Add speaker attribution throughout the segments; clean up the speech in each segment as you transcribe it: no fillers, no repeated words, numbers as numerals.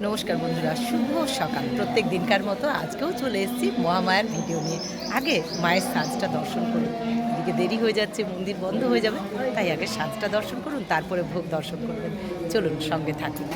Speaker 1: নমস্কার বন্ধুরা, শুভ সকাল। প্রত্যেক দিনকার মতো আজকেও চলে এসেছি মহামায়ার ভিডিও নিয়ে। আগে মায়ের সাজটা দর্শন করুন, এদিকে দেরি হয়ে যাচ্ছে, মন্দির বন্ধ হয়ে যাবে, তাই আগে সাজটা দর্শন করুন, তারপরে ভোগ দর্শন করবেন। চলুন, সঙ্গে থাকুন।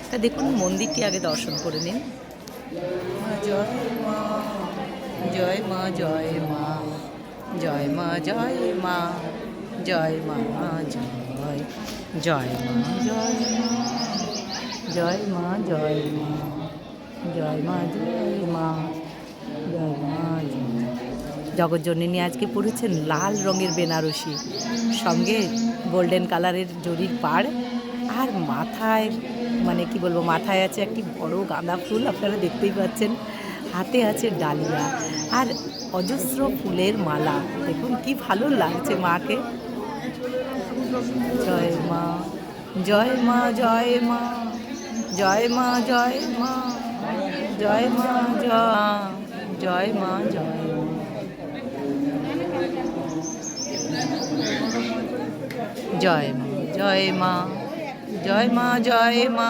Speaker 1: তা দেখুন, মন্দিরটি আগে দর্শন করে নিন। জয় মা, জয় মা, জয় মা, জয় মা, জয় মা, জয় মা, জয় জয় মা, জয় মা, জয় মা, জয় মা, জয় মা, জয় মা, জয় মা, জয়। জগৎজননী আজকে পরেছেন লাল রঙের বেনারসি, সঙ্গে গোল্ডেন কালারের জরির পাড়, আর মাথায় কি বলবো, মাথায় আছে একটি বড় গাঁদা ফুল, আপনারা দেখতেই পাচ্ছেন। হাতে আছে ডালিয়া আর অজস্র ফুলের মালা। দেখুন কি ভালো লাগছে মাকে। জয় মা, জয় মা, জয় মা, জয় মা, জয় মা, জয় মা, জয় মা, জয় জয় মা, জয় মা, জয় মা, জয় মা,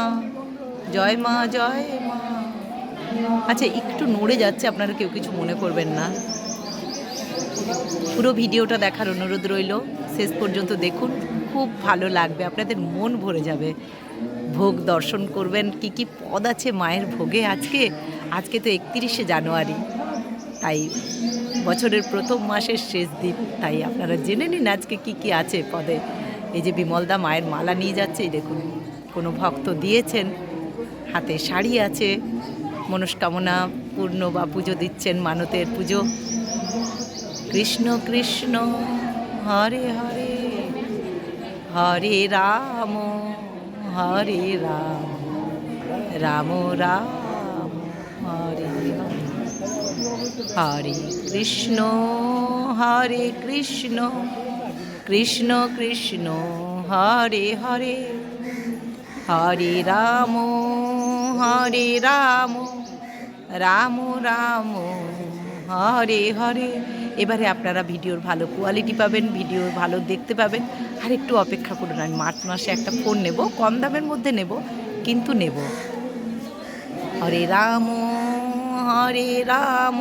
Speaker 1: জয় মা, জয় মা। আচ্ছা, একটু নড়ে যাচ্ছে, আপনারা কেউ কিছু মনে করবেন না। পুরো ভিডিওটা দেখার অনুরোধ রইল, শেষ পর্যন্ত দেখুন, খুব ভালো লাগবে, আপনাদের মন ভরে যাবে। ভোগ দর্শন করবেন। কি কি পদ আছে মায়ের ভোগে আজকে তো 31শে জানুয়ারি, তাই বছরের প্রথম মাসের শেষ দিন, তাই আপনারা জেনে নিন আজকে কি কি আছে পদে। এই যে বিমলদা মায়ের মালা নিয়ে যাচ্ছে, দেখুন কোনো ভক্ত দিয়েছেন, হাতে শাড়ি আছে, মনস্কামনা পূর্ণ বা পুজো দিচ্ছেন, মানতের পুজো। কৃষ্ণ কৃষ্ণ হরে হরে, হরে রাম হরে রাম, রাম রাম হরে হরে, হরে কৃষ্ণ হরে কৃষ্ণ, কৃষ্ণ কৃষ্ণ হরে হরে, হরে রাম হরে রাম, রাম রাম হরে হরে। এবারে আপনারা ভিডিওর ভালো কোয়ালিটি পাবেন, ভিডিও ভালো দেখতে পাবেন। আর একটু অপেক্ষা করুন, আমি মার্চ মাসে একটা ফোন নেব, কম দামের মধ্যে নেব, কিন্তু নেব। হরে রাম, হরে রাম,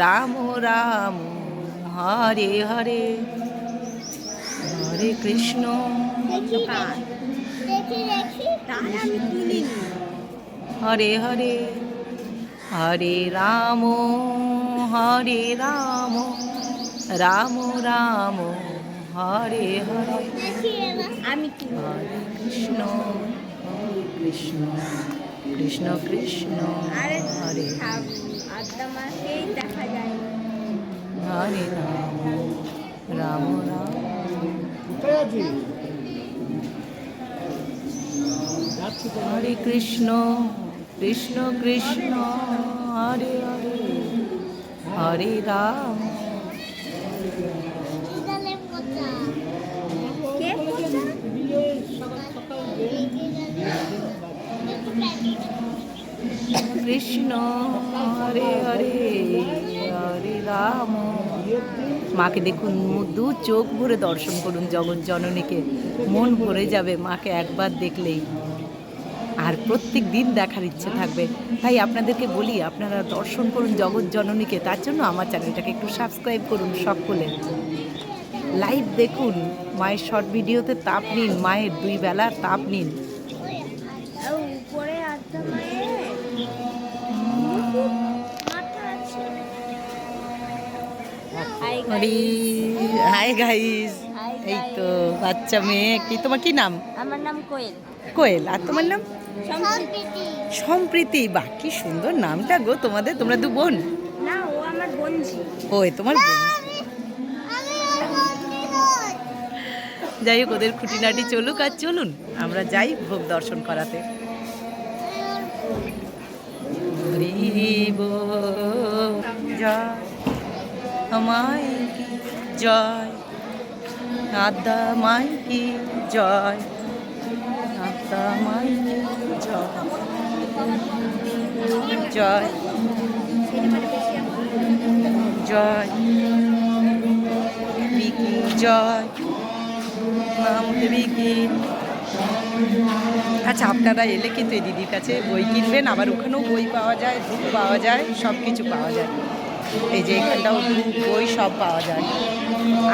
Speaker 1: রাম রাম হরে হরে, হরে কৃষ্ণ। হরে হরে, হরে রাম, হরে রাম, রাম রাম হরে হরে, হরে কৃষ্ণ, হরে কৃষ্ণ, কৃষ্ণ কৃষ্ণ হরে, হরে রাম, রাম রাম। হরে কৃষ্ণ, কৃষ্ণ কৃষ্ণ হরে হরে, হরে রাম। কৃষ্ণ হরে হরে, হরে রাম। মাকে দেখুন, দু চোখ ভরে দর্শন করুন জগৎ জননীকে, মন ভরে যাবে মাকে একবার দেখলেই, আর প্রত্যেক দিন দেখার ইচ্ছে থাকবে। তাই আপনাদেরকে বলি, আপনারা দর্শন করুন জগৎ জননীকে। তার জন্য আমার চ্যানেলটাকে একটু সাবস্ক্রাইব করুন সকলে, লাইভ দেখুন, মায়ের শর্ট ভিডিওতে তাপ নিন, মায়ের 2 বেলার তাপ নিন। হাই গাইস, এই তো বাচ্চা মেয়ে। কি তোমার কি নাম?
Speaker 2: আমার নাম কোয়েল।
Speaker 1: কোয়েল। আর তোমার নাম?
Speaker 2: সম্প্রীতি।
Speaker 1: বাহ, কি সুন্দর নামটা গো তোমাদের। তোমরা 2 বোন?
Speaker 2: না, ও আমার বোনজি।
Speaker 1: ওই তোমার বোন। যাই হোক, ওদের খুঁটিনাটি চলুক, আর চলুন আমরা যাই ভোগ দর্শন করাতে। জয় আমায় কি জয়, আদা মাই কি জয়, আদা মাই কি জয়, জয় জয় বিকি জয়, নাম দেবী কি আচ্ছা, আপনারা এলে কিন্তু এই দিদির কাছে বই কিনবেন, আবার ওখানেও বই পাওয়া যায়, ধূপ পাওয়া যায়, সব কিছু পাওয়া যায়। এই যে এখানটাও ধূপ, বই সব পাওয়া যায়।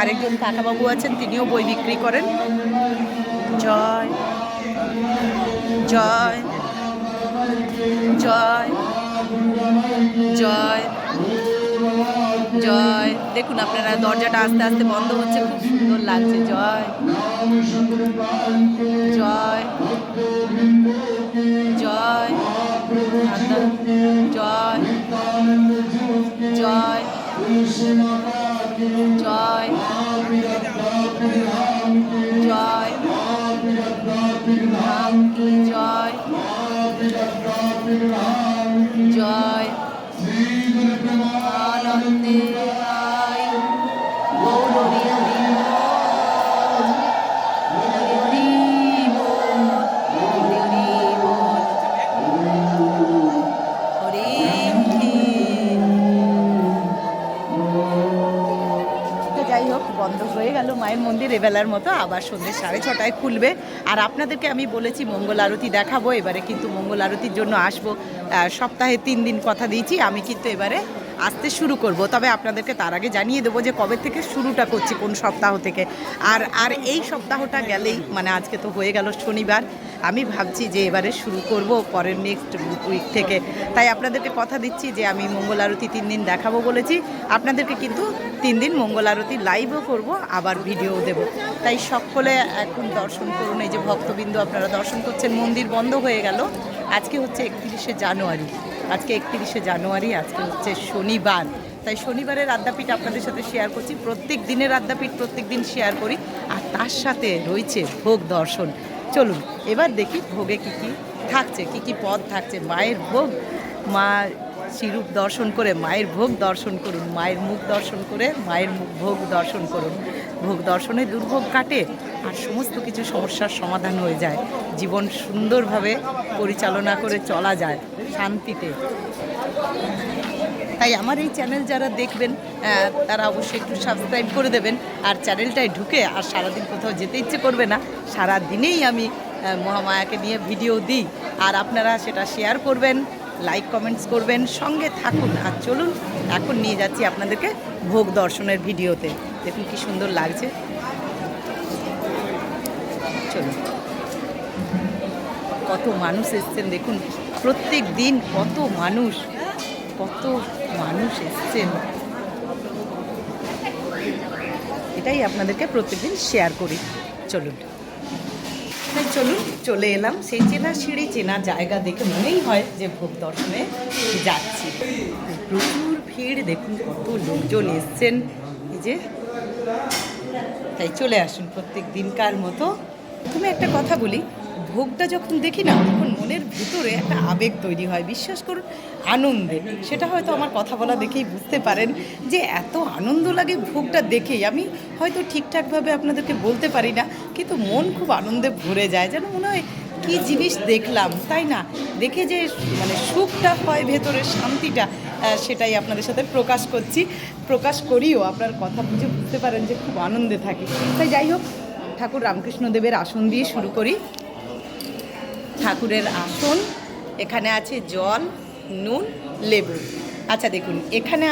Speaker 1: আরেকজন কাকাবাবু আছেন, তিনিও বই বিক্রি করেন। জয় জয় জয় জয় জয়। দেখুন আপনারা, দরজাটা আস্তে আস্তে বন্ধ হচ্ছে, খুব সুন্দর লাগছে। জয় জয় জয় জয় জয় জয় জয় রাম কি জয় জয় আনন্দে আই গৌর হরি হরি হরি বল, হরি হরি বল, হরি তো যাই হোক, বন্ধ হয়ে গেল মায়ের মন্দির এবেলার মতো। আবার সন্ধ্যে 6:30 খুলবে। আর আপনাদেরকে আমি বলেছি মঙ্গল আরতি দেখাবো, এবারে কিন্তু মঙ্গল আরতির জন্য আসবো। সপ্তাহে 3 দিন কথা দিয়েছি, আমি কিন্তু এবারে আসতে শুরু করব। তবে আপনাদেরকে তার আগে জানিয়ে দেবো যে কবে থেকে শুরুটা করছি, কোন সপ্তাহ থেকে। আর এই সপ্তাহটা গেলেই, মানে আজকে তো হয়ে গেল শনিবার, আমি ভাবছি যে এবারে শুরু করব পরের নেক্সট উইক থেকে। তাই আপনাদেরকে কথা দিচ্ছি যে আমি মঙ্গল আরতি 3 দিন দেখাবো বলেছি। আপনাদেরকে কিন্তু 3 দিন মঙ্গল আরতি লাইভও করব, আবার ভিডিও দেব। তাই সকলে এখন দর্শন করুন। এই যে ভক্তবৃন্দ আপনারা দর্শন করছেন, মন্দির বন্ধ হয়ে গেল। আজকে হচ্ছে 31শে জানুয়ারি, আজকে 31শে জানুয়ারি, আজকে হচ্ছে শনিবার। তাই শনিবারের আদ্যাপীঠ আপনাদের সাথে শেয়ার করছি। প্রত্যেক দিনের আদ্যাপীঠ প্রত্যেক দিন শেয়ার করি, আর তার সাথে রয়েছে ভোগ দর্শন। চলুন এবার দেখি ভোগে কী কী থাকছে, কী কী পদ থাকছে। মায়ের ভোগ, মা শিরূপ দর্শন করে মায়ের ভোগ দর্শন করুন, মায়ের মুখ দর্শন করে মায়ের ভোগ দর্শন করুন। ভোগ দর্শনে দুর্ভোগ কাটে, আর সমস্ত কিছু সমস্যার সমাধান হয়ে যায়। জীবন সুন্দরভাবে পরিচালনা করে চলা যায় শান্তিতে। তাই আমার এই চ্যানেল যারা দেখবেন তারা অবশ্যই একটু সাবস্ক্রাইব করে দেবেন। আর চ্যানেলটায় ঢুকে আর সারাদিন কোথাও যেতে ইচ্ছে করবে না, সারা দিনেই আমি মহামায়াকে নিয়ে ভিডিও দিই, আর আপনারা সেটা শেয়ার করবেন, লাইক কমেন্টস করবেন, সঙ্গে থাকুন। আর চলুন এখন নিয়ে যাচ্ছি আপনাদেরকে ভোগ দর্শনের ভিডিওতে। দেখুন কি সুন্দর লাগছে। চলুন, কত মানুষ এসছেন দেখুন, প্রত্যেক দিন কত মানুষ এসছেন। এটাই আপনাদেরকে প্রত্যেকদিন শেয়ার করি। চলুন চলে এলাম সেই চেনা সিঁড়ি, চেনা জায়গা দেখে মনেই হয় যে ভোগ দর্শনে যাচ্ছি। প্রচুর ভিড়, দেখুন কত লোকজন এসছেন। এই যে, তাই চলে আসুন প্রত্যেক দিনকার মতো। তুমি একটা কথা বলি, ভোগটা যখন দেখি না, তখন মনের ভিতরে একটা আবেগ তৈরি হয়, বিশ্বাস করুন, আনন্দে। সেটা হয়তো আমার কথা বলা দেখেই বুঝতে পারেন যে এত আনন্দ লাগে ভোগটা দেখেই। আমি হয়তো ঠিকঠাকভাবে আপনাদেরকে বলতে পারি না, কিন্তু মন খুব আনন্দে ভরে যায়, যেন মনে হয় কী জিনিস দেখলাম, তাই না? দেখে যে মানে সুখটা হয় ভেতরের, শান্তিটা, সেটাই আপনাদের সাথে প্রকাশ করিও। আপনার কথা বুঝে বুঝতে পারেন যে খুব আনন্দে থাকি। তাই যাই হোক, ঠাকুর রামকৃষ্ণদেবের আসন দিয়ে শুরু করি। ঠাকুরের আসন, এখানে আছে জল, নুন, লেবু। আচ্ছা দেখুন, এখানে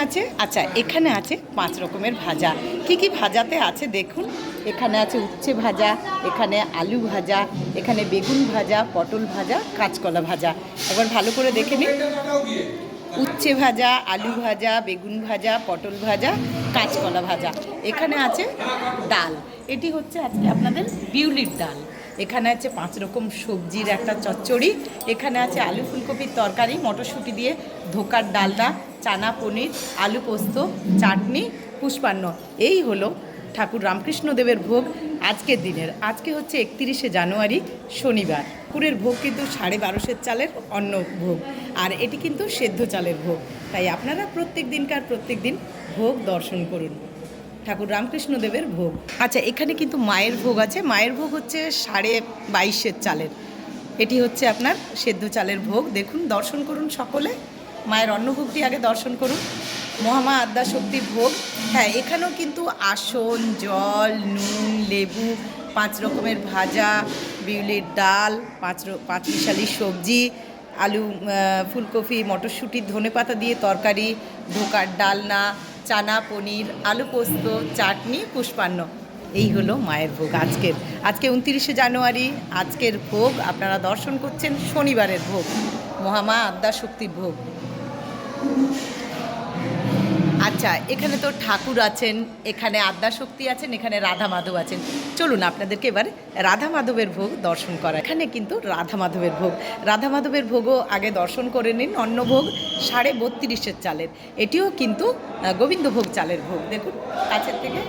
Speaker 1: আছে 5 রকমের ভাজা। কি কি ভাজাতে আছে দেখুন। এখানে আছে উচ্ছে ভাজা, এখানে আলু ভাজা, এখানে বেগুন ভাজা, পটল ভাজা, কাঁচকলা ভাজা। একবার ভালো করে দেখে নিন। উচ্ছে ভাজা, আলু ভাজা, বেগুন ভাজা, পটল ভাজা, কাঁচকলা ভাজা। এখানে আছে ডাল, এটি হচ্ছে আজকে আপনাদের বিউলির ডাল। এখানে আছে 5 রকম সবজির একটা চচ্চড়ি। এখানে আছে আলু ফুলকপির তরকারি, মটরশুঁটি দিয়ে ধোকার ডালনা, চানা পনির, আলু পোস্ত, চাটনি, পুষ্পান্ন। এই হলো ঠাকুর রামকৃষ্ণদেবের ভোগ আজকের দিনের। আজকে হচ্ছে 31শে জানুয়ারি, শনিবার। ঠাকুরের ভোগ কিন্তু 1250 চালের অন্ন ভোগ, আর এটি কিন্তু সেদ্ধ চালের ভোগ। তাই আপনারা প্রত্যেক দিন ভোগ দর্শন করুন। ঠাকুর রামকৃষ্ণদেবের ভোগ। আচ্ছা, এখানে কিন্তু মায়ের ভোগ আছে। মায়ের ভোগ হচ্ছে 22.5 চালের। এটি হচ্ছে আপনার সেদ্ধ চালের ভোগ। দেখুন, দর্শন করুন সকলে, মায়ের অন্নভোগটি আগে দর্শন করুন। মহামা আদ্যাশক্তির ভোগ। হ্যাঁ, এখানেও কিন্তু আসন, জল, নুন, লেবু, 5 রকমের ভাজা, বিউলির ডাল, পাঁচ মিশালি সবজি, আলু, ফুলকপি, মটরশুঁটি, ধনেপাতা দিয়ে তরকারি, ধোকার ডালনা, চানা পনির, আলু পোস্ত, চাটনি, পুষ্পান্ন। এই হলো মায়ের ভোগ আজকে 29শে জানুয়ারি। আজকের ভোগ আপনারা দর্শন করছেন, শনিবারের ভোগ, মহামা আদ্যা শক্তির ভোগ। আচ্ছা, এখানে তো ঠাকুর আছেন, এখানে আদ্যা শক্তি আছেন, এখানে রাধা মাধব আছেন। চলুন আপনাদেরকে এবারে রাধা মাধবের ভোগ দর্শন করা। এখানে কিন্তু রাধা মাধবের ভোগও আগে দর্শন করে নিন। অন্নভোগ 32.5 চালের, এটিও কিন্তু গোবিন্দভোগ চালের ভোগ। দেখুন কাছের থেকে।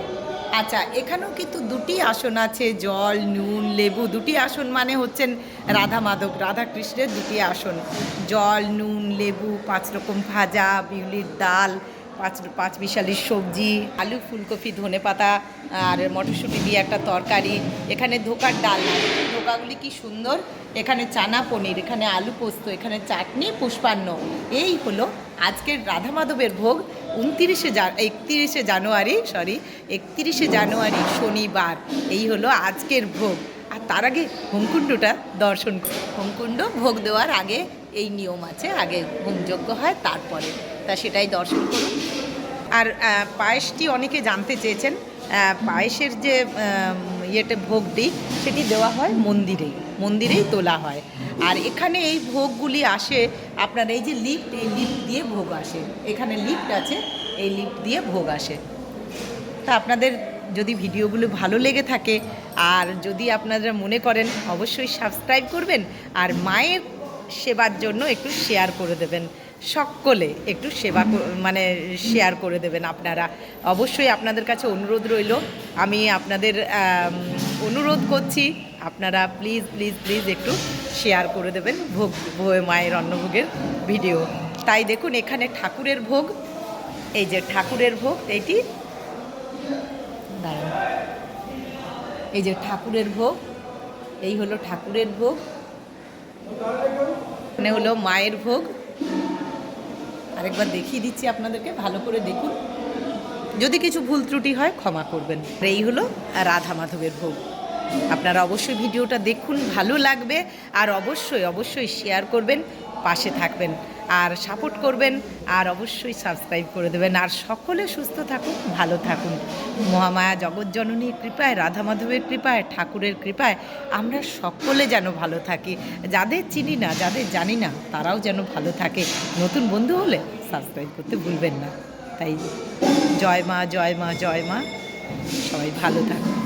Speaker 1: আচ্ছা, এখানেও কিন্তু দুটি আসন আছে, জল, নুন, লেবু, দুটি আসন মানে হচ্ছেন রাধা মাধব, রাধা কৃষ্ণের দুটি আসন। জল, নুন, লেবু, 5 রকম ভাজা, বিউলির ডাল, পাঁচ মিশালি সবজি, আলু, ফুলকপি, ধনেপাতা আর মটরশুঁটি দিয়ে একটা তরকারি। এখানে ধোকার ডাল, ধোকাগুলি কি সুন্দর। এখানে চানা পনির, এখানে আলু পোস্ত, এখানে চাটনি, পুষ্পান্ন। এই হলো আজকের রাধা মাধবের ভোগ 31শে জানুয়ারি শনিবার। এই হলো আজকের ভোগ। আর তার আগে হোমকুণ্ডটা দর্শন। হোমকুণ্ড ভোগ দেওয়ার আগে এই নিয়ম আছে, আগে হোমযজ্ঞ হয়, তারপরে তা সেটাই দর্শন করুন। আর পায়েসটি অনেকে জানতে চেয়েছেন, পায়েসের যে ইয়েতে ভোগটি, সেটি দেওয়া হয় মন্দিরেই তোলা হয়। আর এখানে এই ভোগগুলি আসে আপনার এই যে লিফট, এই লিফট দিয়ে ভোগ আসে। এখানে লিফট আছে, এই লিফট দিয়ে ভোগ আসে। তা আপনাদের যদি ভিডিওগুলো ভালো লেগে থাকে আর যদি আপনারা মনে করেন, অবশ্যই সাবস্ক্রাইব করবেন আর মায়ের সেবার জন্য একটু শেয়ার করে দেবেন। সকলে একটু শেয়ার করে দেবেন আপনারা। অবশ্যই আপনাদের কাছে অনুরোধ রইল, আমি আপনাদের অনুরোধ করছি, আপনারা প্লিজ প্লিজ প্লিজ একটু শেয়ার করে দেবেন মায়ের অন্নভোগের ভিডিও। তাই দেখুন এখানে ঠাকুরের ভোগ, এই যে ঠাকুরের ভোগ, এইটি দাঁড়ান, এই যে ঠাকুরের ভোগ, এই হলো ঠাকুরের ভোগ, এখানে হলো মায়ের ভোগ। আরেকবার দেখিয়ে দিচ্ছি আপনাদেরকে, ভালো করে দেখুন, যদি কিছু ভুল ত্রুটি হয় ক্ষমা করবেন। এই হলো রাধা মাধবের ভোগ। আপনারা অবশ্যই ভিডিওটা দেখুন, ভালো লাগবে। আর অবশ্যই শেয়ার করবেন, পাশে থাকবেন আর সাপোর্ট করবেন, আর অবশ্যই সাবস্ক্রাইব করে দেবেন। আর সকলে সুস্থ থাকুন, ভালো থাকুন। মহামায়া জগৎজননীর কৃপায়, রাধা মাধবের কৃপায়, ঠাকুরের কৃপায় আমরা সকলে যেন ভালো থাকি। যাদের চিনি না, যাদের জানি না, তারাও যেন ভালো থাকে। নতুন বন্ধু হলে সাবস্ক্রাইব করতে ভুলবেন না। তাই জয় মা, জয় মা, জয় মা। সবাই ভালো থাকুন।